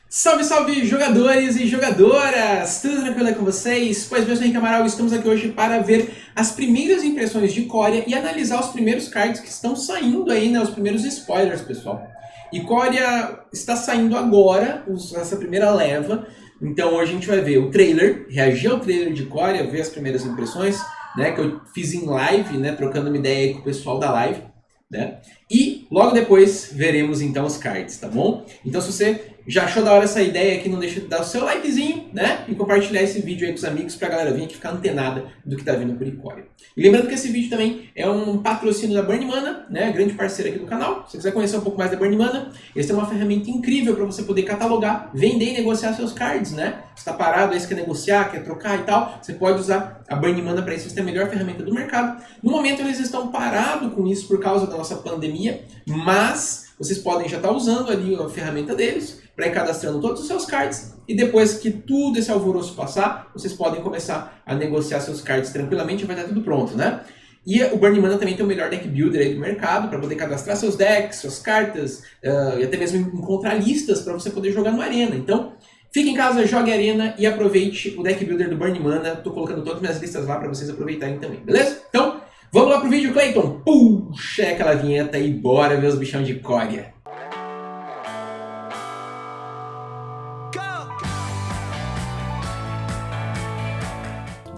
Salve, salve, jogadores e jogadoras! Tudo tranquilo com vocês? Pois bem, eu sou Henrique Amaral e estamos aqui hoje para ver as primeiras impressões de Ikoria e analisar os primeiros cards que estão saindo aí, né? Os primeiros spoilers, pessoal. Ikoria está saindo agora, essa primeira leva. Então hoje a gente vai ver o trailer, reagir ao trailer de Ikoria, ver as primeiras impressões, né? Que eu fiz em live, né? Trocando uma ideia aí com o pessoal da live, né? E logo depois veremos então os cards, tá bom? Então se você já achou da hora essa ideia aqui, não deixa de dar o seu likezinho, né? E compartilhar esse vídeo aí com os amigos pra galera vir aqui ficar antenada do que tá vindo por Ikoria. E lembrando que esse vídeo também é um patrocínio da Burn Mana, né? Grande parceira aqui do canal. Se você quiser conhecer um pouco mais da Burn Mana, eles têm uma ferramenta incrível para você poder catalogar, vender e negociar seus cards, né? Você tá parado aí, você quer negociar, quer trocar e tal, você pode usar a Burn Mana para isso. Eles têm a melhor ferramenta do mercado. No momento eles estão parados com isso por causa da nossa pandemia, mas vocês podem já estar usando ali a ferramenta deles para ir cadastrando todos os seus cards e depois que tudo esse alvoroço passar, vocês podem começar a negociar seus cards tranquilamente e vai estar tudo pronto, né? E o Burn Mana também tem o melhor deck builder aí do mercado para poder cadastrar seus decks, suas cartas e até mesmo encontrar listas para você poder jogar no Arena. Então, fique em casa, jogue Arena e aproveite o deck builder do Burn Mana. Tô colocando todas as minhas listas lá para vocês aproveitarem também, beleza? Então, vamos lá pro vídeo, Clayton. Puxa aquela vinheta e bora ver os bichão de Ikoria.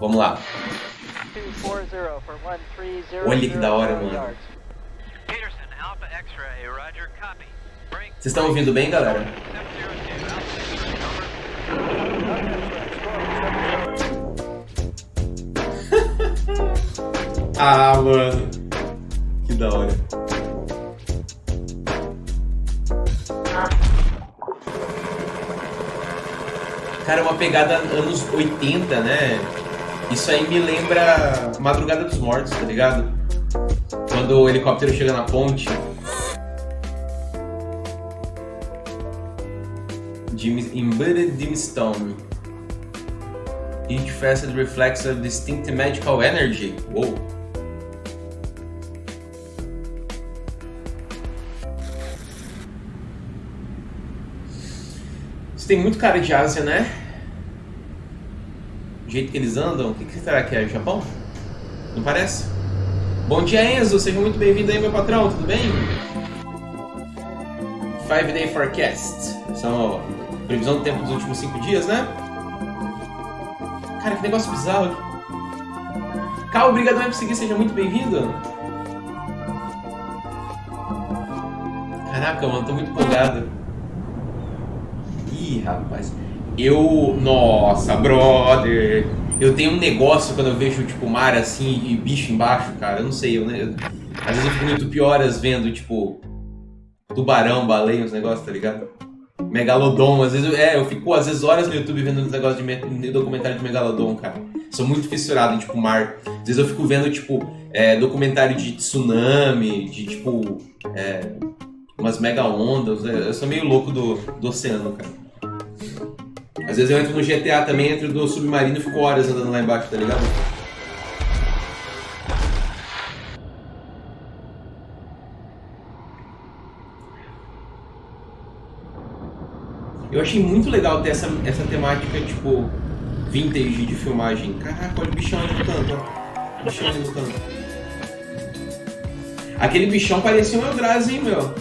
Vamos lá. Olha que da hora, mano. Vocês estão ouvindo bem, galera? Ah, mano. Que da hora. Cara, uma pegada anos 80, né? Isso aí me lembra Madrugada dos Mortos, tá ligado? Quando o helicóptero chega na ponte. Embedded Dimstone. Each facet reflects a distinct magical energy. Uou! Isso tem muito cara de Ásia, né? O jeito que eles andam, o que será que é? Japão? Não parece? Bom dia, Enzo, seja muito bem-vindo aí, meu patrão, tudo bem? 5 Day Forecast, são a previsão do tempo dos últimos 5 dias, né? Cara, que negócio bizarro. Cal, obrigado por seguir, seja muito bem-vindo. Caraca, mano, tô muito empolgado. Ih, rapaz. Nossa, brother, eu tenho um negócio quando eu vejo, tipo, mar assim e bicho embaixo, cara, eu não sei, às vezes eu fico no YouTube horas vendo, tipo, tubarão, baleia, uns negócios, tá ligado? Megalodon, às vezes, eu fico, às vezes, horas no YouTube vendo uns negócios de documentário de Megalodon, cara. Sou muito fissurado em, tipo, mar. Às vezes eu fico vendo, tipo, documentário de tsunami, de, tipo, umas mega ondas, eu sou meio louco do oceano, cara. Às vezes eu entro no GTA também, entro no submarino e fico horas andando lá embaixo, tá ligado? Eu achei muito legal ter essa temática, tipo, vintage de filmagem. Caraca, olha o bichão ali no canto, ó. O bichão ali no canto. Aquele bichão parecia um Eldrazi, hein, meu?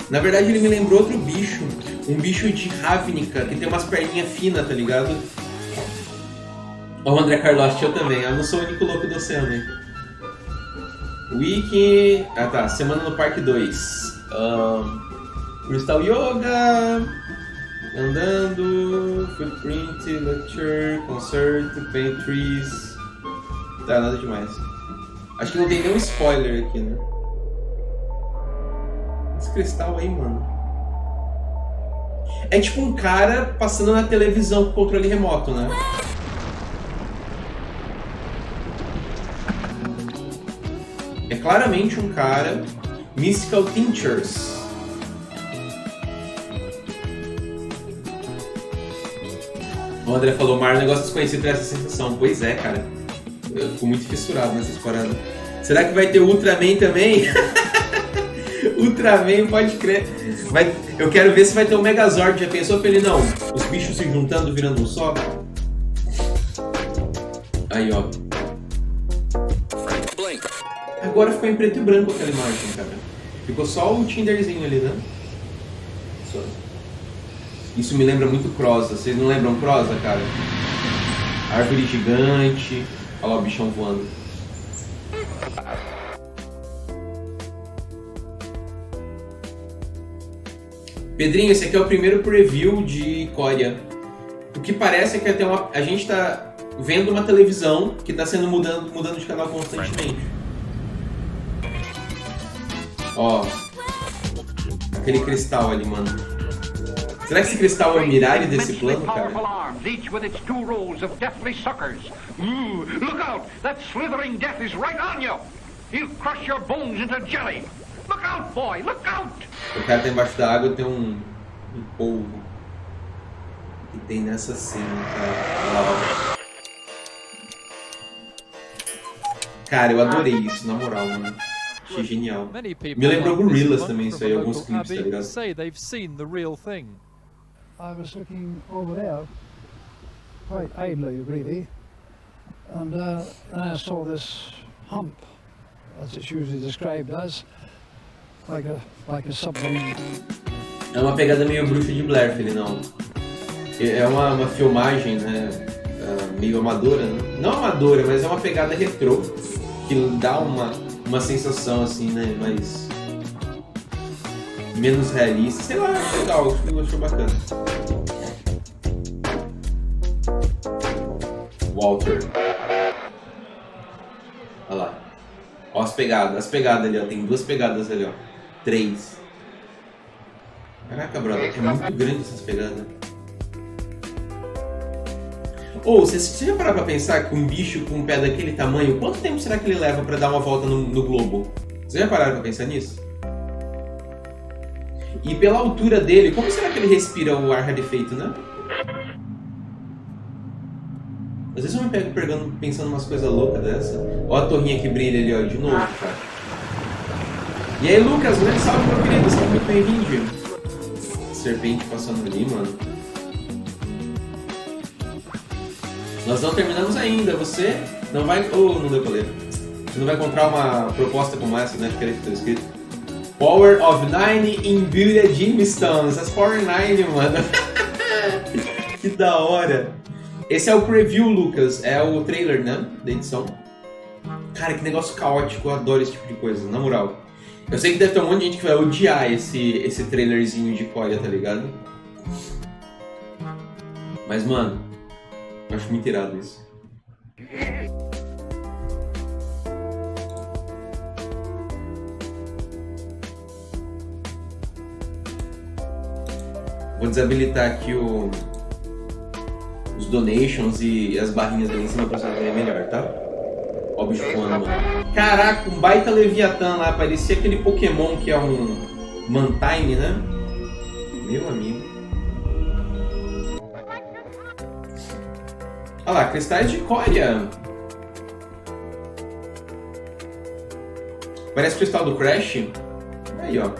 Na verdade ele me lembrou outro bicho. Um bicho de Ravnica, que tem umas perninhas finas, tá ligado? Ó, o André Carlos, eu também. Eu não sou o único louco do oceano, hein? Wiki... Ah, tá. Semana no Parque 2. Crystal Yoga... Andando... Footprint, Lecture, Concert, Paint Trees... Tá, nada demais. Acho que não tem nenhum spoiler aqui, né? Esse cristal aí, mano. É tipo um cara passando na televisão com controle remoto, né? É claramente um cara. Mystical Tinctures. O André falou, Mar, um negócio desconhecido traz essa sensação. Pois é, cara. Eu fico muito fissurado nessas paradas. Será que vai ter Ultraman também? Ultraman, pode crer. Eu quero ver se vai ter um Megazord. Já pensou, Felipe? Não, os bichos se juntando, virando um só. Aí, ó. Agora ficou em preto e branco aquela imagem, cara. Ficou só o Tinderzinho ali, né? Só. Isso me lembra muito Crosa. Vocês não lembram Crosa, cara? Árvore gigante. Olha lá o bichão voando. Pedrinho, esse aqui é o primeiro preview de Ikoria. O que parece é que a gente tá vendo uma televisão que tá sendo mudando de canal constantemente. Ó. Aquele cristal ali, mano. Será que esse cristal é o miragem desse plano, cara? O cara tá embaixo da água, tem um polvo. Que tem nessa cena, cara. Cara, eu adorei isso, na moral, mano. Achei genial. Me lembrou Gorillaz também, isso aí, alguns clipes, tá ligado? I was looking over there, quite idly really, and then I saw this hump, as it's usually described as, like a submarine. É uma pegada meio Bruxa de Blair, filho, não. É uma filmagem, né, meio amadora, né? Não amadora, mas é uma pegada retrô, que dá uma sensação assim, né, mais... menos realista, sei lá, legal, eu achei bacana. Walter. Olha lá. Ó as pegadas ali, ó. Tem 2 pegadas ali, ó. 3. Caraca, brother, é muito grande essas pegadas. Ou, você já parou pra pensar que um bicho com um pé daquele tamanho, quanto tempo será que ele leva pra dar uma volta no globo? Vocês já pararam pra pensar nisso? E pela altura dele, como será que ele respira o ar rarefeito, né? Às vezes eu me pego pensando umas coisas loucas dessa. Ó a torrinha que brilha ali, ó, de novo, cara. E aí, Lucas, grande salve, meu querido, seja muito bem-vindo. Serpente passando ali, mano. Nós não terminamos ainda, você não vai... Oh, não deu pra ler. Você não vai encontrar uma proposta como essa, né? Que está escrito. Power of 9 imbued gemstones. Essas Power 9, mano. Que da hora. Esse é o preview, Lucas. É o trailer, né? Da edição. Cara, que negócio caótico. Eu adoro esse tipo de coisa, na moral. Eu sei que deve ter um monte de gente que vai odiar esse trailerzinho de Ikoria, tá ligado? Mas, mano, eu acho muito irado isso. Vou desabilitar aqui os donations e as barrinhas ali em cima pra você ver melhor, tá? Ó o bicho voando, mano. Caraca, um baita Leviatã lá. Parecia aquele Pokémon que é um Mantine, né? Meu amigo. Olha lá, cristais de Ikoria. Parece o cristal do Crash. Aí, ó.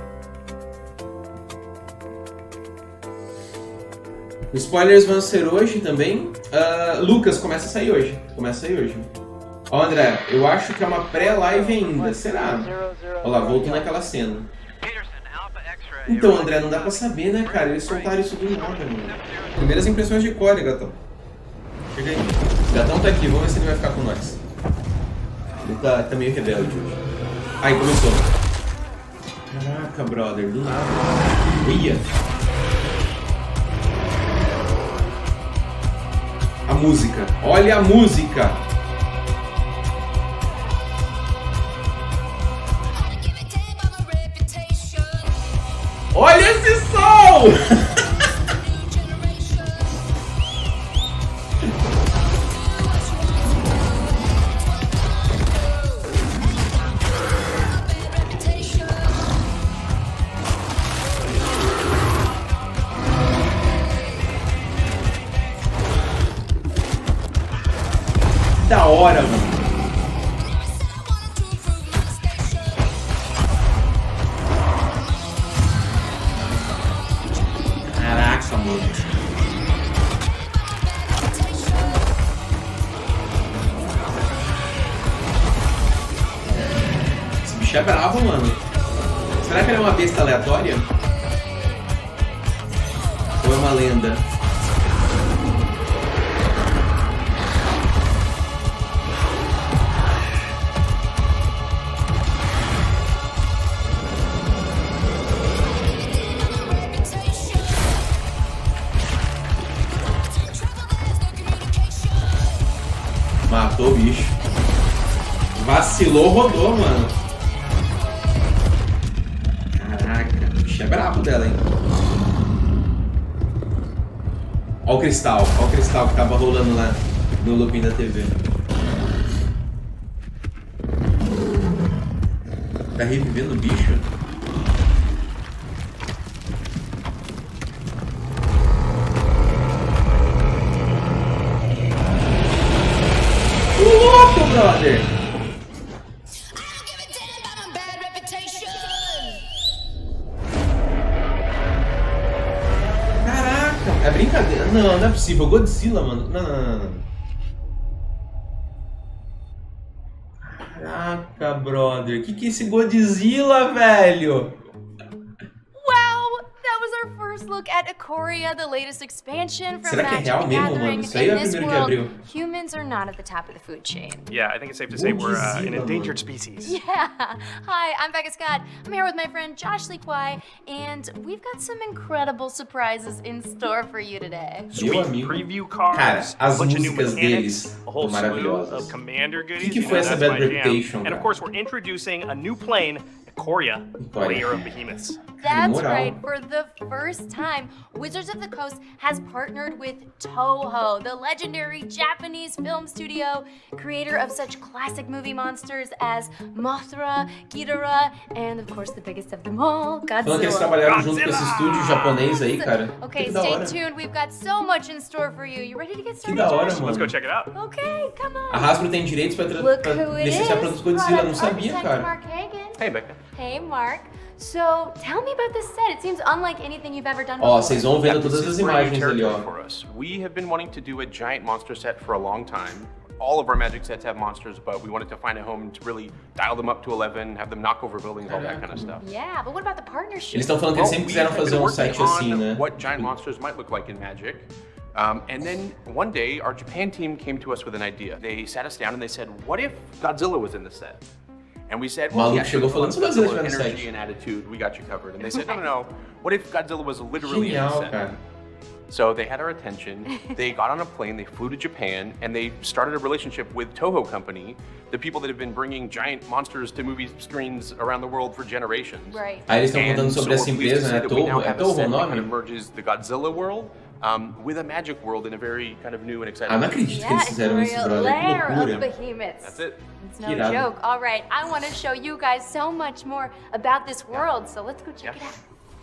Os spoilers vão ser hoje também. Lucas, começa a sair hoje. Ó, André, eu acho que é uma pré-live ainda. Será? Olha lá, voltou naquela cena. Então, André, não dá pra saber, né, cara? Eles soltaram isso do nada, mano. Primeiras impressões de Ikoria, gatão. Chega aí. O gatão tá aqui, vamos ver se ele vai ficar com nós. Ele tá meio rebelde hoje. Aí, começou. Caraca, brother, do nada. Ia. A música. Olha a música. Olha esse som! Da hora, mano. Esse bicho é bravo, mano. Será que ele é uma besta aleatória? Ou é uma lenda? Matou o bicho. Vacilou, rodou, mano. Caraca, o bicho é brabo dela, hein? Ó o cristal que tava rolando lá no looping da TV. Tá revivendo o bicho? Louco, brother! Caraca, é brincadeira. Não, não é possível. Godzilla, mano. Não. Caraca, brother. Que é esse Godzilla, velho? Look at Ikoria, the latest expansion from Será que é Magic real the mesmo, Gathering. mano? Isso aí é o In this primeiro que world, abriu. humans are not at the top of the food chain. Yeah, I think it's safe to say we're an endangered species. Yeah. Hi, I'm Becca Scott. I'm here with my friend Josh Lee Kwai, and we've got some incredible surprises in store for you today. Meu amigo. Preview cars, Cara, as a bunch of new músicas mechanics, deles a whole são slew maravilhosas. of commander goodies. Que foi essa that's Bad my Reputation, jam. And cara? of course, we're introducing a new plane, Ikoria, Ikoria. layer of behemoths. That's Moral. right. For the first time, Wizards of the Coast has partnered with Toho, the legendary Japanese film studio, creator of such classic movie monsters as Mothra, Ghidorah, and of course the biggest of them all, Falando que eles Godzilla. trabalharam junto com esse estúdio japonês aí, cara. Okay, Que da stay hora. tuned. We've got so much in store for you. You ready to get Que started, da hora, Josh? Let's go mano. check it out. Okay, come on. A Hasbro tem direitos pra Look who it is. licenciar produtos Godzilla, eu não Product sabia, architect cara. Mark Hagan. Hey, Becca. Hey, Mark. So, tell me about this set. It seems unlike anything you've ever done Ó, before. vocês vão vendo This todas as is brand new imagens ali, territory ó. for us. We have been wanting to do a giant monster set for a long time. All of our Magic sets have monsters, but we wanted to find a home to really dial them up to 11, have them knock over buildings, all that kind of stuff. Yeah, but what about the partnership? Eles estão falando que eles sempre we quiseram have been fazer um working site assim, on né? what giant monsters might look like in Magic. And then one day, our Japan team came to us with an idea. They sat us down and they said, what if Godzilla was in the set? And we said, well, Maluco yeah, chegou falando sobre Godzilla Godzilla no site. energy and attitude, we got you covered. And they said, no. What if Godzilla was literally in the Genial, set? cara. So they had our attention, they got on a plane, they flew to Japan, and they started a relationship with Toho Company, the people that have been bringing giant monsters to movie screens around the world for generations. Right. Aí eles estão And contando so sobre essa we're pleased to empresa, say né? that we now Toho, é have a Toho o set that kind of nome? merges the Godzilla world with a Magic world in a very kind of new and exciting Ah, não way. acredito que Yeah, eles fizeram isso, Ikoria, brother. Que lair of loucura. behemoths. That's it. It's no Que irado. joke. All right, I want to show you guys so much more about this world, so let's go check it out.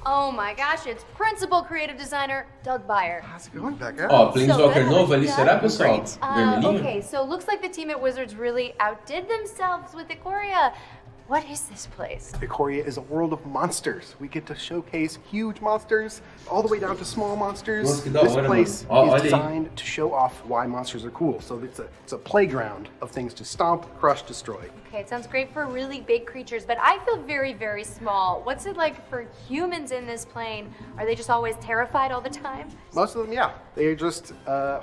Oh my gosh, it's Principal Creative Designer Doug Byer. How's it going, Becca? Ó, Planeswalker So, novo ali, Doug? será, pessoal? Great. Vermelhinho? Okay, so looks like the team at Wizards really outdid themselves with Ikoria. What is this place? Ikoria is a world of monsters. We get to showcase huge monsters all the way down to small monsters. Nossa, que da This hora, place mano. Ó, olha is aí. designed to show off why monsters are cool. So it's a playground of things to stomp, crush, destroy. Okay, it sounds great for really big creatures, but I feel very, very small. What's it like for humans in this plane? Are they just always terrified all the time? Most of them, yeah, they're just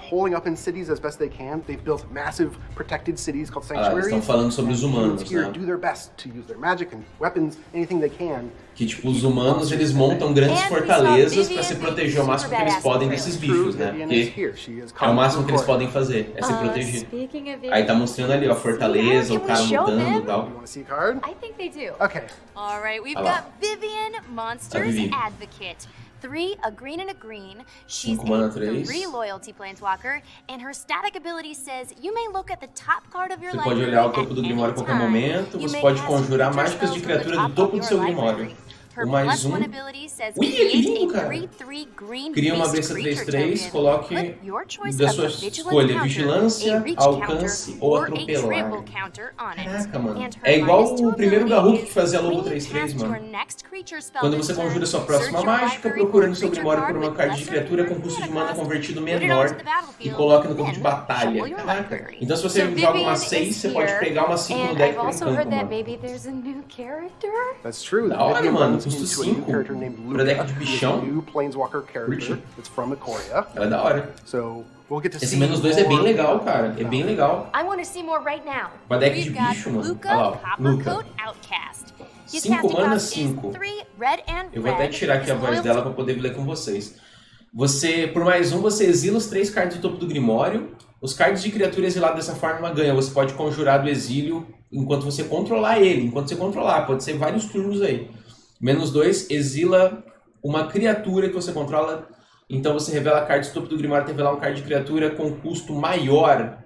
holding up in cities as best they can. They've built massive protected cities called Ah, eles sanctuaries. estão falando sobre os and humanos, humans here né? do their best to use their magic and weapons, anything they can. Que, tipo, os humanos, eles montam grandes And we saw fortalezas Vivian pra se being proteger o máximo que super eles badass podem in the desses trailer. bichos, né? Vivian is Porque here. She is é o coming máximo que eles Ikoria. podem fazer, é se proteger. Speaking of Aí tá mostrando ali, ó, fortaleza, Can o we cara show lutando them? e tal. You want to see a card? I think they do. Okay. All right, we've Olha lá. got Vivian, Monsters Vivi. Advocate. 3, a green and a green. She's 5 mana, a 3. 3 loyalty planeswalker, and her static ability says you may look at the top card of your Você pode library olhar o at topo do any Grimório a qualquer time. momento, You você may pode cast conjurar creature mágicas de spells from the criatura do top topo of do seu your Grimório. library. Her O mais plus um. one ability says Ui, que create lindo, a cara. 3/3 green Cria uma beast besta creature 3/3, token. coloque Put your choice da of sua a vigilance escolha counter, vigilância, a reach alcance counter, ou or a atropelar. trample counter on it. Caraca, mano. And her É igual minus two o primeiro ability Garruk que is fazia lobo when you 3/3, cast your mano. next creature spell Quando this você turn, conjura sua search próxima your mágica, library procura for no seu creature grimório por card uma with carta de lesser criatura than com custo de mana mana cost, convertido put it onto menor the e battlefield, coloque no campo de then batalha. shuffle your Caraca. library. Então se você So joga uma Vivian 6, is você pode here, pegar uma 5 no and deck I've por um also campo, heard that mano. maybe there's a new character. That's true. Da hora, Vivian mano. runs Custo into a new 5 character named pra deck Luca, de who's bichão. a new planeswalker character Curti. that's from Ikoria. Ela é da hora. So we'll get to Esse see -2 é bem more legal, cara. É bem legal. I want to see more right now. Uma deck de We've got bicho, mano. Luca, Olha lá, ó. Coppercoat, Outcast. His 5 casting mana, cost is 5. 3 red and Eu vou até red. tirar aqui a His voz loyalty dela pra poder ler com vocês. Você, por mais um, você exila os 3 cards do topo do Grimório. Os cards de criatura exilada dessa forma ganham. Você pode conjurar do exílio enquanto você controlar ele. Enquanto você controlar, pode ser vários turnos aí. -2, exila uma criatura que você controla. Então você revela cards do topo do Grimório, revelar um card de criatura com custo maior.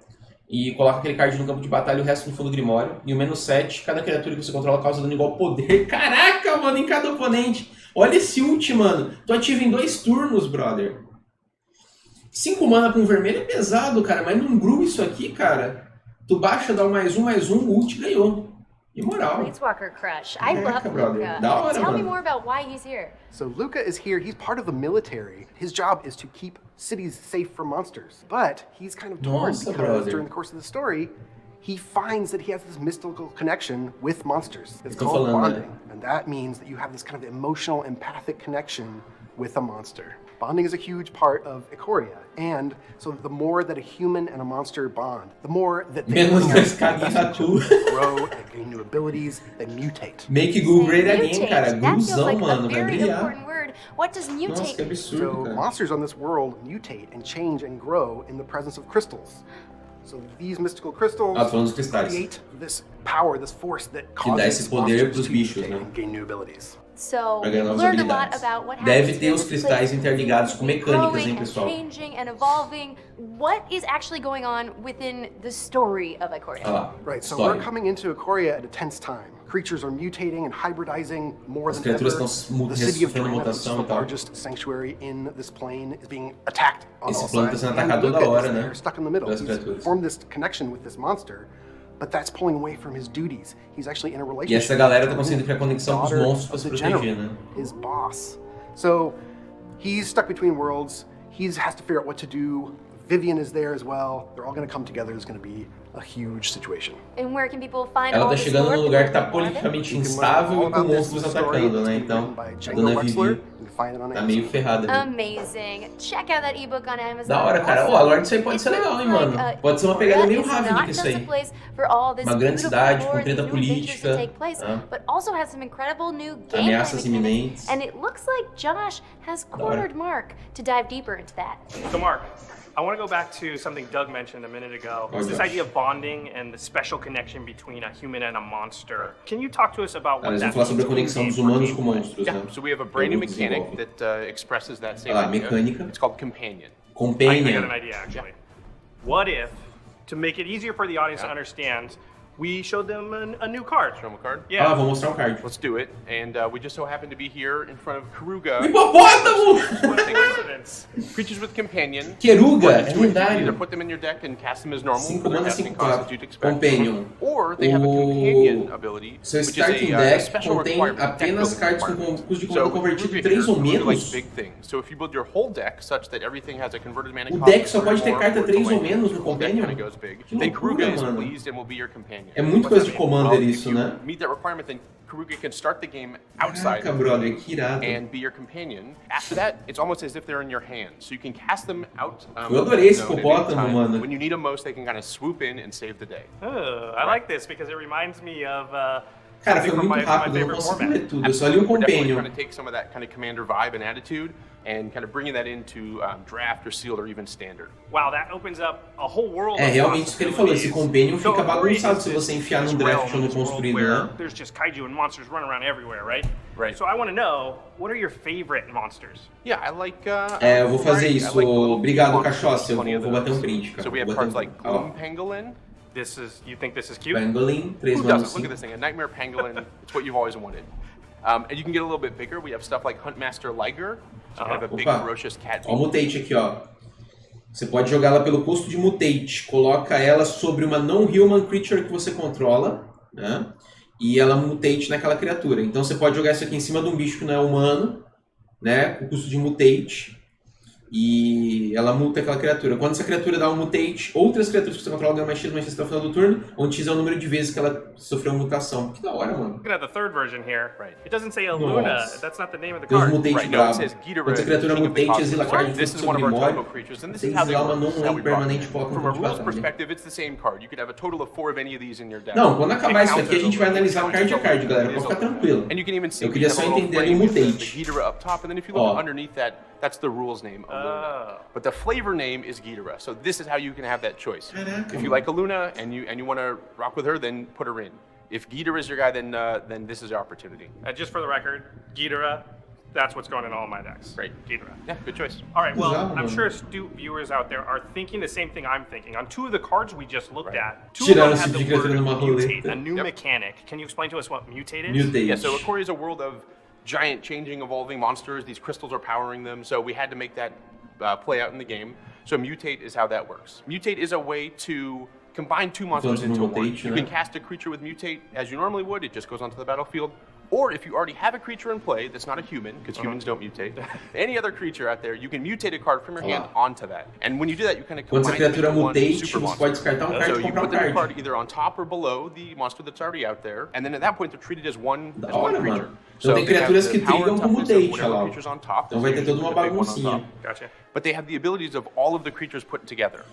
E coloca aquele card no campo de batalha e o resto no fundo do Grimório. E o -7, cada criatura que você controla causa dano igual ao poder. Caraca, mano, em cada oponente. Olha esse ult, mano. Tu ativa em 2 turnos, brother. 5 mana com vermelho é pesado, cara. Mas num brew isso aqui, cara. Tu baixa, dá o +1/+1, o ult ganhou. Imoral. Planeswalker crush. I love Caraca, brother. Luca. Da hora, Tell me mano. more about why he's here. So Luca is here. He's part of the military. His job is to keep cities safe from monsters. But he's kind of torn Nossa, because brother. during the course of the story, he finds that he has this mystical connection with monsters. It's Tô called falando, né? bonding. And that means that you have this kind of emotional, empathic connection with a monster. Bonding is a huge part of Ikoria. And so the more that a human and a monster bond, the more that they Menos bring 2 out cagas a tu. grow, they gain new abilities, they mutate. Make Goo great Say again, cara. mutate. That feels Guzão, like mano. a Vai very brilhar. important word. What does Nossa, mutate que absurdo, So cara. monsters on this world mutate and change and grow in the presence of crystals. So these mystical crystals Ah, tô falando dos cristais. create this power, this force that Que dá causes esse poder monsters pros to bichos, mutate né? and gain new abilities. So Pra we've ganhar novas learned a lot habilidades. about what Deve happens ter here os in this cristais place. interligados com mecânicas, hein, Growing pessoal? and changing and evolving. What is actually going on within the story of Ikoria? Olha lá. Right, so História. we're coming into Ikoria at a tense time. Creatures are mutating and hybridizing more As than ever. criaturas estão The city of sofrendo Drana, which is mutação the e tal. largest sanctuary in this plane, is being attacked on Esse all plano tá sides. sendo And atacado toda Luca hora, is né? there, stuck in the middle. Pelas He's criaturas. formed this connection with this monster, but that's pulling away from his duties. He's actually in a E relationship. essa galera tá with conseguindo criar conexão com os daughter monstros pra of se the proteger, general, né? his boss. So he's stuck between worlds. He has to figure out what to do. Vivian is there as well. They're all going to come together. It's going to be a huge situation. And where can people find Ela all tá this chegando lore num lugar que tá if they want it? politicamente You can learn instável all e com about this in monstros the story. atacando, It's né? been Então, written by a Django dona Wexler. Vivi You can find it on tá Amazon. meio ferrada ali. Amazing. Check out that ebook on Amazon. Da hora, cara. Ó, a lore disso aí pode It ser legal, hein, looks mano? Pode ser uma pegada meio Ravnica isso aí. Uma grande cidade com treta política, But also has some incredible new ameaças gameplay iminentes. mechanics. And it looks like Josh has cornered Mark to dive deeper into that. So, Mark, I want to go back to something Doug mentioned a minute ago. It's this Josh. idea of bonding and the special connection between a human and a monster. Can you talk to us about what Eles vão that falar sobre a means conexão in dos game for humanos com gameplay? monstros, Yeah, né? so we have a brand new Muito mechanic desenvolve. that expresses that same Ah, idea. mecânica. It's called Companion. I got Companion. an idea, actually. What if, to make it easier for the audience to understand, we showed them a new card? Show them a card? Yeah. Ah, vou mostrar um card. Let's do it. And we just so happen to be here in front of Karuga. Hipopótamo! What a coincidence. Creatures with Companion. Keruga, What é you do is you either lendário. put them in your deck and cast them as normal 5 for their mana, casting 5 cost claro. that you'd expect. Companion. Or they have a Companion ability, Seu which is starting a deck special contém requirement, apenas deck-building cards com requirement. custo de So comando with convertido Karuga 3 ou here, Karuga menos. likes big things. So if you build your whole deck such that everything has a converted mana O cost deck só of 3 pode ter or carta more, 3 ou like, menos no your whole deck Companion. kinda goes big. Que Then loucura, Karuga is mano. pleased and will be your companion. É muito What's coisa de that mean? Commander Well, isso, if you né? meet that requirement, then Karuga can start the game outside Caraca, of the brother, game que irado. and be your companion. After that, it's almost as if they're in your hand. So you can cast them out. Eu adorei esse at any hipopótamo, time. mano. When you need them most, they can kind of swoop in and save the day. Oh, I like this because it reminds me of Cara, something foi from muito my rápido, eu não favorite consegui format. ler tudo. Eu só li um We're definitely Companion. trying to take some of that kind of commander vibe and attitude and kind of bringing that into draft or sealed or even standard. Wow, that opens up a whole world É of realmente isso que ele falou, esse Companion possibilities. fica So, bagunçado is se this- você enfiar this num draft realm, ou no this world construído, where né? There's just kaiju and monsters running around everywhere, right? Right. So I want to know, what are your favorite monsters? Yeah, I like. É, eu vou fazer I isso. like the little Obrigado, monsters. Cachoça. Eu Plenty of vou bater um those. print, cara. So we have Vou bater cards um like print. Ó, Gloom Pangolin. You think this is cute? Pangolin, 3 Who mana, doesn't? Look at this 5. thing, a Nightmare Pangolin. It's what you've always wanted. And you can get a little bit bigger. We have stuff like Huntmaster Liger, so kind of a big Opa. ferocious cat. Ó o mutate aqui, ó. Você pode jogar ela pelo custo de mutate. Coloca ela sobre uma non-human creature que você controla, né? E ela mutate naquela criatura. Então você pode jogar isso aqui em cima de um bicho que não é humano, né? Com custo de mutate. E ela muta aquela criatura. Quando essa criatura dá um mutate, outras criaturas que você controla ganham mais X até o final do turno, onde X é o número de vezes que ela sofreu mutação. Que da hora, mano. Looking at the third version here, Right. It doesn't say a Nossa. Luna. That's not the name of the Tem uns card. mutates Right, no, it bravos. says Ghidorah, Quando essa criatura King of the mutate, Cosmos. exila a card This de is one of our memória. Toho creatures, and this Você is how they exila uma work. This is how we non-land run. permanente e coloca From no a campo de rules batalha. perspective, it's the same card. You could have a total of 4 of any of these in your deck. Não, quando acabar isso aqui, a gente vai It analisar counts card a as a card, Luna. galera. It is Pode a ficar Luna. tranquilo. And you can even see Eu we queria have só a little entender ali o frame that says mutate. the Ghidorah up top, and then if you look Ó. underneath that, that's the rules name, a Luna. But the flavor name is Ghidorah. So this is how you can have that choice. Caraca, If you like a Luna and you want to rock with her, then put her in. If Ghidorah is your guy, then this is your opportunity. Just for the record, Ghidorah, that's what's going in all my decks. Great. Ghidorah. Yeah, good choice. All right, well, Exato, I'm mano. sure astute viewers out there are thinking the same thing I'm thinking. On 2 of the cards we just looked Right. at, 2 of Tiraram them esse had tipo de the word criatura numa mutate, roleta. a new Yep. mechanic. Can you explain to us what mutate is? Mutate. Yeah, so Ikoria is a world of giant, changing, evolving monsters. These crystals are powering them, so we had to make that play out in the game. So mutate is how that works. Mutate is a way to combine 2 monsters Vamos into no one. mutate, You né? can cast a creature with mutate as you normally would. It just goes onto the battlefield. Or if you already have a creature in play that's not a human, because humans don't mutate, any other creature out there, you can mutate a card from your hand onto that. And when you do that, you kind of Quando essa combine it criatura into one mutate, super você monster. pode descartar um card So e you comprar put um the card. card either on top or below the monster that's already out there, and then at that point they're treated as one Da creature. hora, mano. Então tem they have criaturas the que power trigam and com toughness of mutate, whatever olha lá. creature's on top. Então vai ter toda uma The big one on baguncinha. top. Gotcha. But they have the abilities of all of the creatures put together.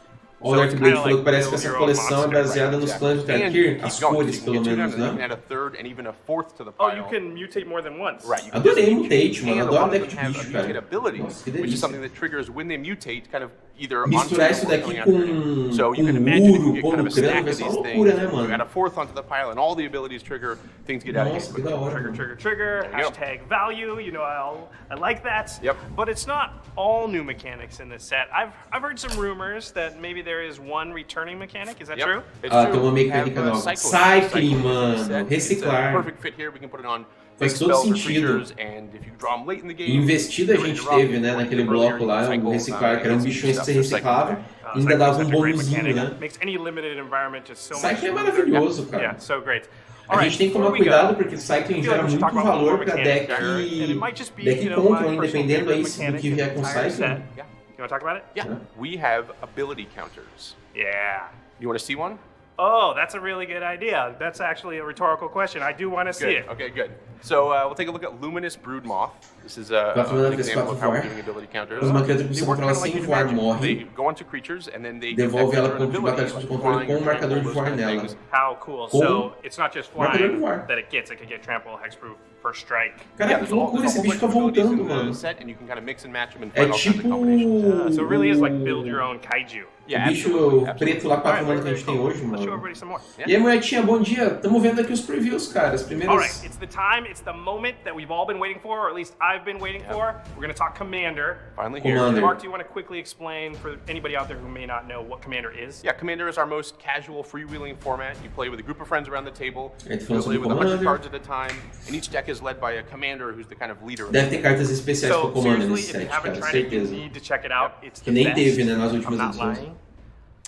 O Dark it's Blade kinda falou que like parece que build essa your own coleção é monster, baseada nos clãs de And Tarkir, keep as going, cores, you can pelo get 2 menos, down, and you can né? add a third and even a fourth to the Oh, pile. you can mutate more than once. Right. You can Adorei just mutate, mano. and a Adoro lot of deck them de have bicho, a cara. mutate ability, Nossa, que which is delícia. something that triggers when they mutate, kind of either Misturar onto isso them or daqui coming com, after you. So you com can imagine if you muro, get kind of a como crânio, stack vai of ser uma these loucura, things, né, you add mano? a fourth onto the pile, and all the abilities trigger, things get out of hand Nossa, que quickly. da hora, Trigger, mano. trigger, trigger, There you go. hashtag value, you know, I like that. Yep. But it's not all new mechanics in this set. I've heard some rumors that maybe there is one returning mechanic. Is that true? It's Ah, true. tem uma We have, mecânica nova. cycling. Cycling, in this mano. set. It's a Reciclar. perfect fit here. We can put it on Faz big todo spells or sentido. creatures, and if you draw them late in the game, Investida a you're ready gente to rock. teve, né, naquele bloco lá, um reciclar, que era um bichinho que você reciclava, e ainda dava um bônusinho, né? Makes any limited environment just so much Cycling é smoother. maravilhoso, Yeah, cara. so great. A gente tem que tomar cuidado porque Cycling I feel like gera we should muito talk about one valor more pra mechanic deck, here, and it might just be, deck you know, contra, my personal dependendo aí favorite do mechanic que in vier the com entire Cycling. set. Yeah. You want to talk about it? Yeah, we have ability counters. Yeah. You want to see one? Oh, that's a really good idea. That's actually a rhetorical question. I do want to see Good. it. Okay, good. So we'll take a look at Luminous Broodmoth. This is Plataforma an example of how we're voar. giving ability counters. Uma criatura que They você work controla kinda like sem in voar Magic. morre, They go onto creatures and then they devolve ela have para o ponto de batalha abilities que você like controla flying com um or marcador de those voar kind of nela. things. How cool. Como? So it's not just Marcador de flying voar. that it gets. It can get trample, hexproof, first strike. Cara, there's que a loucura, esse whole bicho tá bunch of abilities voltando, in the mano. set, and you can kind of mix and match them and É find all kinds of tipo combinations. So it really is like build your own kaiju. Yeah, o bicho absolutely, preto lá, All 4 right, humanos que a very gente tem cool. hoje, Let's show mano. everybody some more. E aí, moletinha, bom dia. Tamo vendo aqui os previews, cara. As All right, primeiras... it's the time, it's the moment that we've all been waiting for, or at least I've been waiting for. We're going to talk Commander. Finally here. Commander. Mark, do you want to quickly explain for anybody out there who may not know what Commander is? Yeah, Commander is our most casual, freewheeling format. You play with a group of friends around the table. Aí tu You falou play sobre with 100 Commander. cards at a time, and each deck is led by a commander who's the kind of leader. of Deve the ter team. cartas especiais pro So Commander seriously, nesse if you set, haven't cara. tried it, you Certeza. need to check it out. It's Que the nem best. teve, né, nas I'm últimas not edições. lying.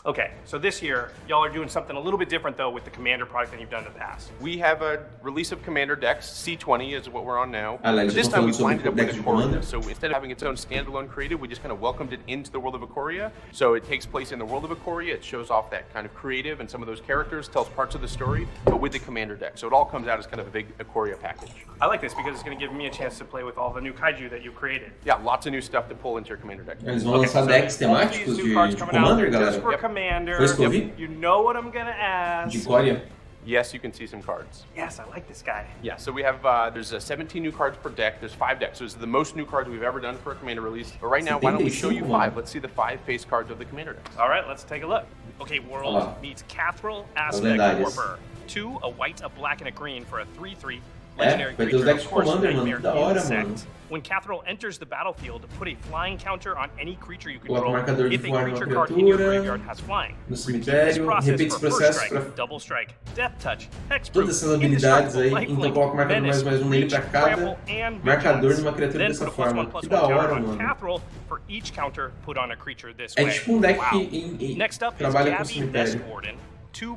Okay, so this year, y'all are doing something a little bit different though with the Commander product than you've done in the past. We have a release of Commander decks. C20 is what we're on now. Ah, like But this just time we some lined it up with decks of Commander? Ikoria. So instead of having its own standalone creative, we just kind of welcomed it into the world of Ikoria. So it takes place in the world of Ikoria. It shows off that kind of creative and some of those characters, tells parts of the story, but with the Commander deck. So it all comes out as kind of a big Ikoria package. I like this because it's going to give me a chance to play with all the new kaiju that you created. Yeah, lots of new stuff to pull into your Commander deck. Eles vão lançar decks all these temáticos new de cards coming out Commander, just galera. for Yep. Commander. Foi isso que eu vi? You know what I'm going to ask. De Ikoria. Yes, you can see some cards. Yes, I like this guy. Yeah, so we have, there's 17 new cards per deck. There's 5 decks. So this is the most new cards we've ever done for a Commander release. But right now, why don't we show you 5? Let's see the 5 face cards of the Commander decks. All right, let's take a look. Okay, World Olá. meets Cathril As Aspect lendárias. Warper. 2, a white, a black, and a green for a 3/3 Legendary vai ter os creature, decks of de course, Commander, mano. Nightmare Que da hora, Insect. mano. When Catherall enters the battlefield, put a flying counter on any creature you Coloca control um marcador de if a voar numa creature card in your criatura. graveyard has flying. No Repeat this cemitério, process repite esse for First processo Strike, para Double Strike, Death Touch, Hexproof, todas essas habilidades aí. Indestructible, Então coloca o marcador Menace, mais um nele pra Reach, cada Trample, and marcador Vigilance. numa criatura Then dessa put a forma. +1/+1 Que da counter hora, on mano. Catherall for each counter put on a creature this É way. tipo um deck Wow. que Next up is trabalha com Gabby cemitério. Warden.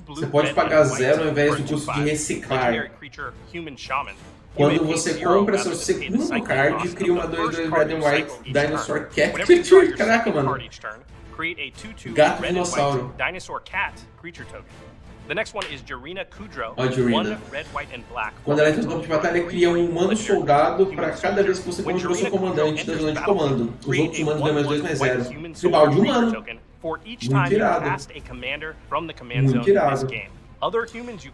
Você pode pagar 0 ao invés do custo de reciclar. Quando você compra seu segundo card, cria uma 2/2 Red and White Dinosaur Cat Creature. Caraca, mano. Gato dinossauro. Ó, Jurina. Quando ela entra no campo de batalha, cria um humano soldado para cada vez que você conjura seu comandante da zona de comando. Os outros humanos ganham mais 2/0. Tribal de humano. Muito irado. Muito irado.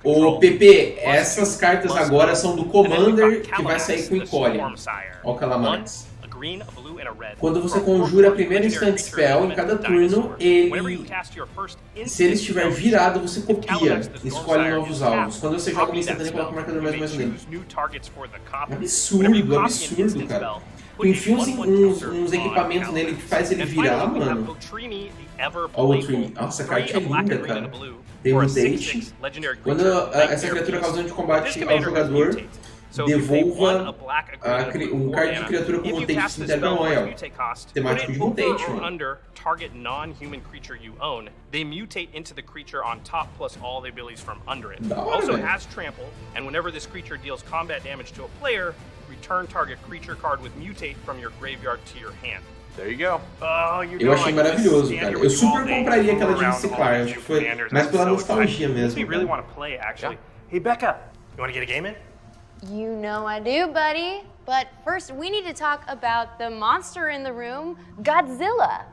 Ô PP, essas cartas agora são do Commander que vai sair com Ikoria. Ó o Calamax. Quando você conjura a primeira instant spell em cada turno, se ele estiver virado, você copia e escolhe novos alvos. Quando você joga uma instantânea, coloca o marcador mais nele. Absurdo, absurdo, cara. Tu enfia uns equipamentos nele que faz ele virar, mano. Ó o Tree. Nossa, a carta é linda, cara. Tem mutate. Quando essa criatura causa dano de combate ao jogador, devolva um card de criatura com mutate do cemitério da mão, ó. Temático de mutate, mano. Target non-human creature you own, they mutate into the creature on top plus all the abilities from under it. Also has trample, and whenever this creature deals combat damage to a player, return target creature card with mutate from your graveyard to your hand. There you go. Eu achei maravilhoso, cara. Eu super compraria aquela de reciclar. Acho que foi mais pela nostalgia mesmo. We really want to play, actually. Hey, Becca, you want to get a game in? You know I do, buddy. But first, we need to talk about the monster in the room, Godzilla.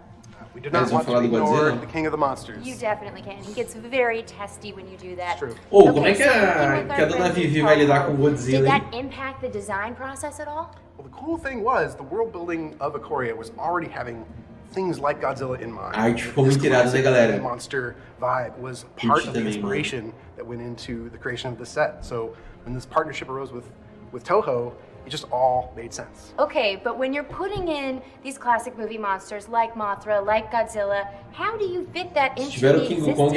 We do not want to ignore the king of the monsters. You definitely can. He gets very testy when you do that. It's true. Oh, como é que a dona Vivi vai lidar com Godzilla, Did hein? that impact the design process at all? Well, the cool thing was the world building of Ikoria was already having things like Godzilla in mind. A arte ficou muito irada, né, galera? Monster vibe was part of the inspiration that went into the creation of the set. So when this partnership arose with Toho, it just all made sense. Okay, but when you're putting in these classic movie monsters like Mothra, like Godzilla, how do you fit that into the existing world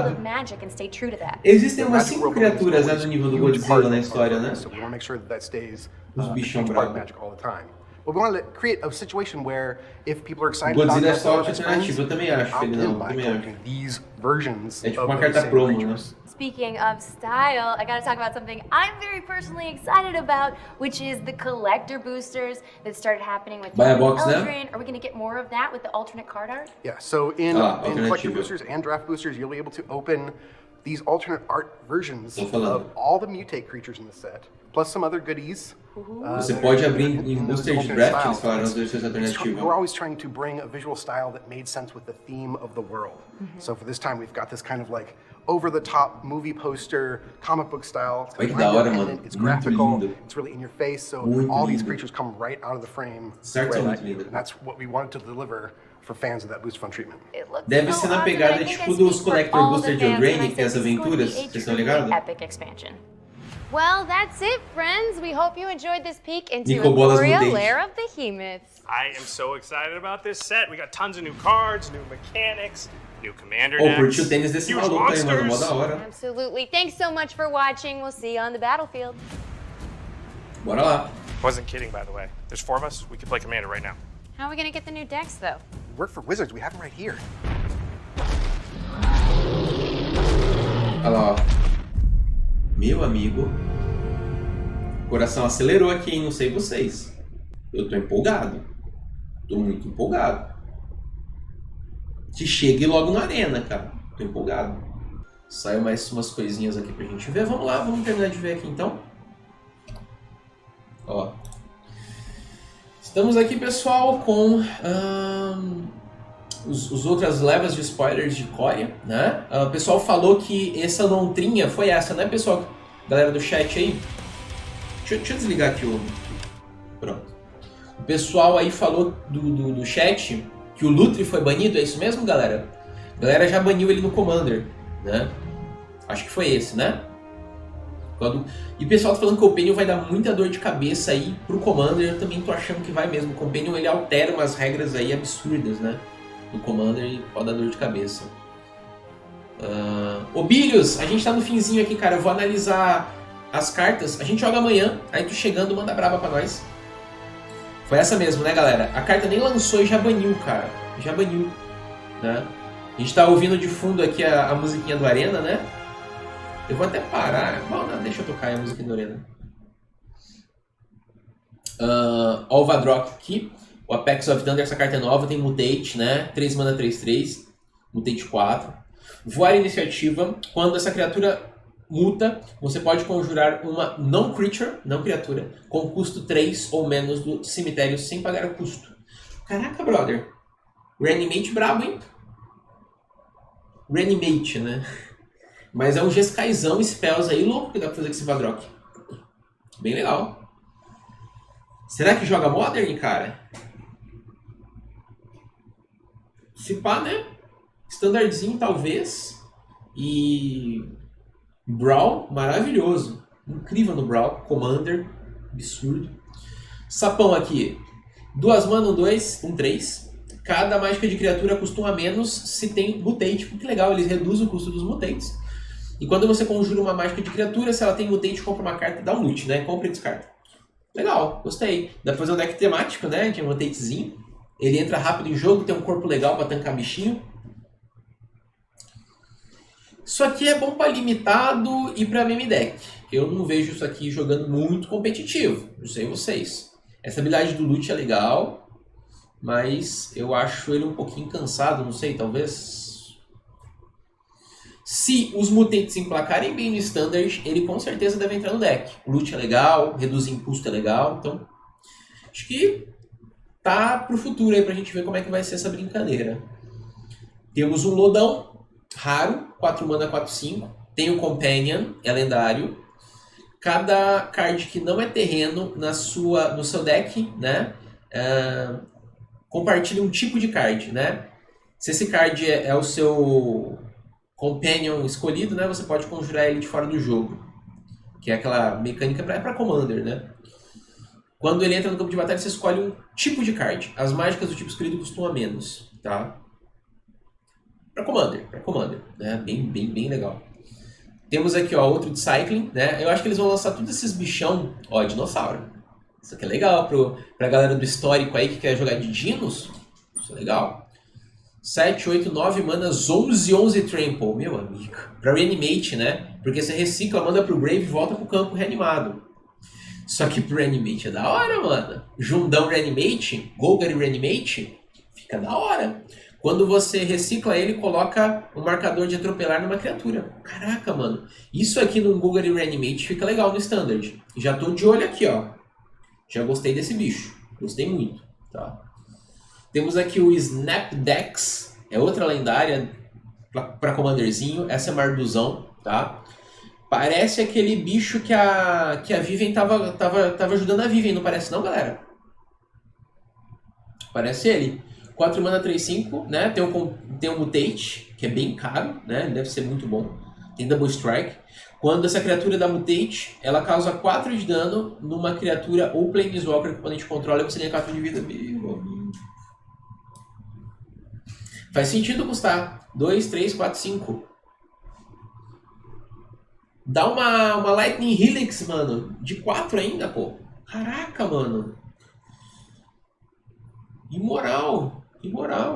of magic and stay true to that? Existem umas 5 criaturas do nível do Godzilla na história, né? So we want to make sure that stays Os bichão part of bravo. magic all the time. But we wanted to create a situation where if people are excited Godzilla é about só Godzilla, alternativa, eu também acho, ele não, by também collecting acho. these versions É tipo of uma the carta same promo, né? creatures. Speaking of style, I gotta talk about something I'm very personally excited about, which is the collector boosters that started happening with Buy a box now? Eldrin. Are we gonna get more of that with the alternate card art? Yeah, so in collector alternativa. boosters and draft boosters, you'll be able to open these alternate art versions Tô falando. of all the mutate creatures in the set, plus some other goodies. Você pode abrir em booster de draft, eles falaram as versões We're alternativas. always trying to bring a visual style that made sense with the theme of the world. So for this time, we've got this kind of like over-the-top movie poster, comic book style. Olha que da hora, mano. It's Muito graphical, lindo. it's really in your face, so Muito all these lindo. creatures come right out of the frame. Certo, right muito at you. lindo. And that's what we wanted to deliver for fans of that Boost Fund treatment. It looks Deve so ser na awesome, pegada and I think tipo I dos speak for Collector all Booster the de fans when I Eldraine, que tem as say this is going to aventuras. be a Vocês estão truly ligados? epic expansion. Well, that's it, friends. We hope you enjoyed this peek into Nico Bolas Ikoria, no Lair of Behemoths. I am so excited about this set. We got tons of new cards, new mechanics, new commander Oh, decks, curti o tênis desse huge maluco aí, mano. Mó monsters. da hora. Absolutely. Thanks so much for watching. We'll see you on the battlefield. Bora lá. Wasn't kidding, by the way. There's 4 of us. We could play commander right now. How are we going to get the new decks, though? Work for Wizards, we have them right here. Olha lá, ó. Meu amigo. O coração acelerou aqui, hein? Não sei vocês. Eu tô empolgado. Tô muito empolgado. Que chegue logo na arena, cara. Tô empolgado. Saiu mais umas coisinhas aqui pra gente ver. Vamos lá, vamos terminar de ver aqui então. Ó. Estamos aqui, pessoal, com os outras levas de spoilers de Ikoria, né? O pessoal falou que essa lontrinha foi essa, né, pessoal? Galera do chat aí. Deixa eu desligar aqui o... Pronto. O pessoal aí falou do chat que o Lutri foi banido, é isso mesmo, galera? A galera já baniu ele no Commander, né? Acho que foi esse, né? E o pessoal tá falando que o Companion vai dar muita dor de cabeça aí pro Commander, eu também tô achando que vai mesmo. O Companion ele altera umas regras aí absurdas, né? No Commander e pode dar dor de cabeça. Ô Bilius, a gente tá no finzinho aqui, cara. Eu vou analisar as cartas. A gente joga amanhã, aí tu chegando manda braba pra nós. Foi essa mesmo, né, galera? A carta nem lançou e já baniu, cara. Já baniu, né? A gente tá ouvindo de fundo aqui a musiquinha do Arena, né? Eu vou até parar. Bom, não, deixa eu tocar a musiquinha do Arena. Ó o Vadrock aqui. O Apex of Thunder, essa carta é nova, tem Mutate, né? 3 mana 3/3. Mutate 4. Voar iniciativa. Quando essa criatura muta, você pode conjurar uma non-creature, não criatura, com custo 3 ou menos do cemitério sem pagar o custo. Caraca, brother. Reanimate brabo, hein? Reanimate, né? Mas é um Jescaizão Spells aí louco que dá pra fazer com esse Vadrock. Bem legal. Será que joga Modern, cara? Se pá, né? Standardzinho, talvez. E... Brawl, maravilhoso. Incrível no Brawl. Commander, absurdo. Sapão aqui. 2 mana, 2, 3. Cada mágica de criatura custa 1 a menos se tem Mutate. Que legal, eles reduzem o custo dos Mutates. E quando você conjura uma mágica de criatura, se ela tem Mutate, compra uma carta e dá um loot, né? Compra e descarta. Legal, gostei. Dá pra fazer um deck temático, né? De um Mutatezinho. Ele entra rápido em jogo, tem um corpo legal pra tancar bichinho. Isso aqui é bom para limitado e para meme deck. Eu não vejo isso aqui jogando muito competitivo. Não sei vocês. Essa habilidade do loot é legal, mas eu acho ele um pouquinho cansado, não sei, talvez. Se os mutantes emplacarem bem no Standard, ele com certeza deve entrar no deck. O loot é legal, reduzir custo é legal, então acho que tá pro futuro aí pra gente ver como é que vai ser essa brincadeira. Temos um lodão raro, 4 mana, 4/5. Tem o Companion, é lendário. Cada card que não é terreno no seu deck, né, compartilha um tipo de card, né? Se esse card é o seu Companion escolhido, né, você pode conjurar ele de fora do jogo. Que é aquela mecânica para Commander, né? Quando ele entra no campo de batalha, você escolhe um tipo de card. As mágicas do tipo escolhido custam a menos, tá? Para Commander, né? Bem legal. Temos aqui, ó, outro de Cycling, né? Eu acho que eles vão lançar todos esses bichão, ó, dinossauro. Isso aqui é legal pra galera do histórico aí que quer jogar de dinos. Isso é legal. 7, 8, 9 manas, 11 Trample, meu amigo. Pra Reanimate, né? Porque você recicla, manda pro Grave e volta pro campo reanimado. Só que pro Reanimate é da hora, mano. Jundão Reanimate, Golgari Reanimate, fica da hora. Quando você recicla ele, coloca um marcador de atropelar numa criatura. Caraca, mano. Isso aqui no Golgari Reanimate fica legal no Standard. Já tô de olho aqui, ó. Já gostei desse bicho. Gostei muito, tá? Temos aqui o Snapdex. É outra lendária para Commanderzinho. Essa é Marduzão, tá? Parece aquele bicho que a Vivian tava ajudando a Vivian, não parece não, galera? Parece ele. 4 mana, 3/5, né? Tem um Mutate, que é bem caro, né? Ele deve ser muito bom. Tem Double Strike. Quando essa criatura dá Mutate, ela causa 4 de dano numa criatura ou Planeswalker que o oponente controla e você ganha 4 de vida. Faz sentido custar 2, 3, 4, 5. Dá uma Lightning Helix, mano. De 4 ainda, pô. Caraca, mano. Imoral.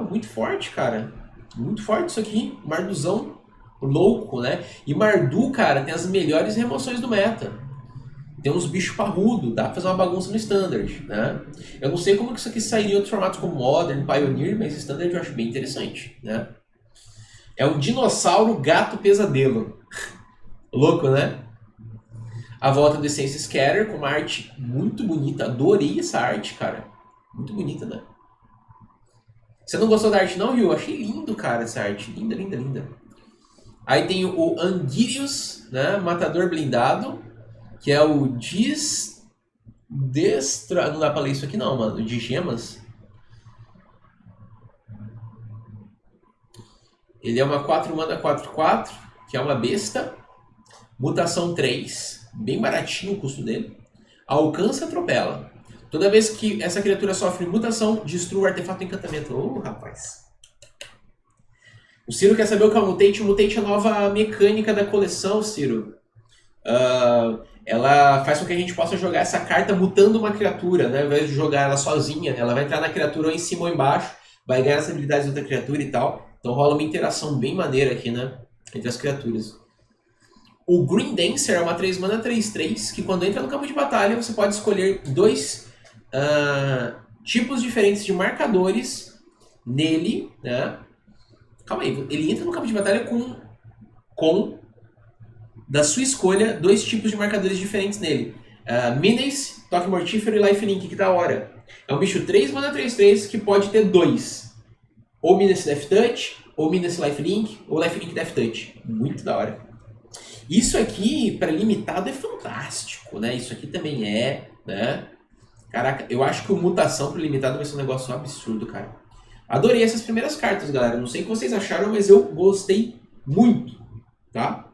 Muito forte, cara. Muito forte isso aqui. Marduzão louco, né? E Mardu, cara, tem as melhores remoções do meta. Tem uns bichos parrudos, dá pra fazer uma bagunça no Standard, né? Eu não sei como que isso aqui sairia em outros formatos como Modern, Pioneer, mas Standard eu acho bem interessante, né? É um dinossauro gato pesadelo. Louco, né? A volta do Essence Scatter com uma arte muito bonita. Adorei essa arte, cara. Muito bonita, né? Você não gostou da arte não, Rio? Achei lindo, cara, essa arte. Linda. Aí tem o Anguirius, né? Matador blindado. Que é o Não dá pra ler isso aqui não, mano. De gemas. Ele é uma 4 mana 4/4. Que é uma besta. Mutação 3. bem baratinho o custo dele. Alcança, atropela. Toda vez que essa criatura sofre mutação, destrua o artefato do encantamento. Ô, rapaz. O Ciro quer saber o que é o Mutate. O Mutate é a nova mecânica da coleção, Ciro. Ela faz com que a gente possa jogar essa carta mutando uma criatura, né? Ao invés de jogar ela sozinha, ela vai entrar na criatura ou em cima ou embaixo, vai ganhar as habilidades de outra criatura e tal. Então rola uma interação bem maneira aqui, né? Entre as criaturas. O Green Dancer é uma 3 mana 3/3, que quando entra no campo de batalha, você pode escolher 2 tipos diferentes de marcadores nele, né? Calma aí, ele entra no campo de batalha com da sua escolha, 2 tipos de marcadores diferentes nele. Menace, Toque Mortífero e Lifelink, que da hora. É um bicho 3 mana 3/3 que pode ter 2. Ou Menace Death Touch, ou Menace Lifelink, ou Lifelink Death Touch. Muito da hora. Isso aqui, para limitado, é fantástico, né? Isso aqui também é, né? Caraca, eu acho que o mutação para limitado vai ser um negócio absurdo, cara. Adorei essas primeiras cartas, galera. Não sei o que vocês acharam, mas eu gostei muito, tá?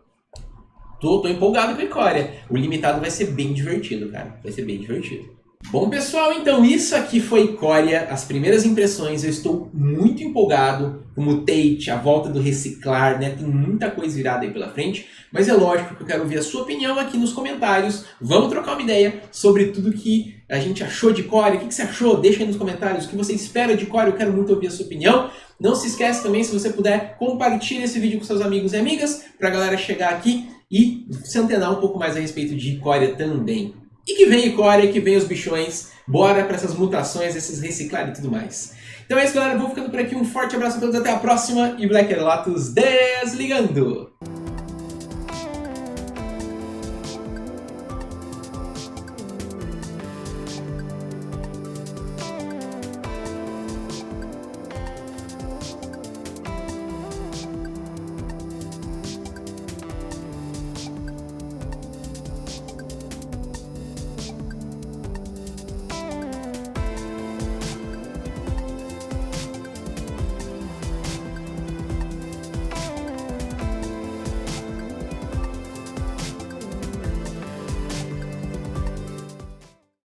Tô empolgado com a Ikoria. O limitado vai ser bem divertido, cara. Vai ser bem divertido. Bom, pessoal, então isso aqui foi Ikoria, as primeiras impressões. Eu estou muito empolgado com o Mutate, a volta do reciclar, né? Tem muita coisa virada aí pela frente. Mas é lógico que eu quero ouvir a sua opinião aqui nos comentários. Vamos trocar uma ideia sobre tudo que a gente achou de Ikoria. O que você achou? Deixa aí nos comentários o que você espera de Ikoria. Eu quero muito ouvir a sua opinião. Não se esquece também, se você puder, compartilhe esse vídeo com seus amigos e amigas, pra galera chegar aqui e se antenar um pouco mais a respeito de Ikoria também. E que vem Ikoria, que vem os bichões, bora para essas mutações, esses reciclar e tudo mais. Então é isso, galera, vou ficando por aqui, um forte abraço a todos, até a próxima e BLACKERLOTUS desligando!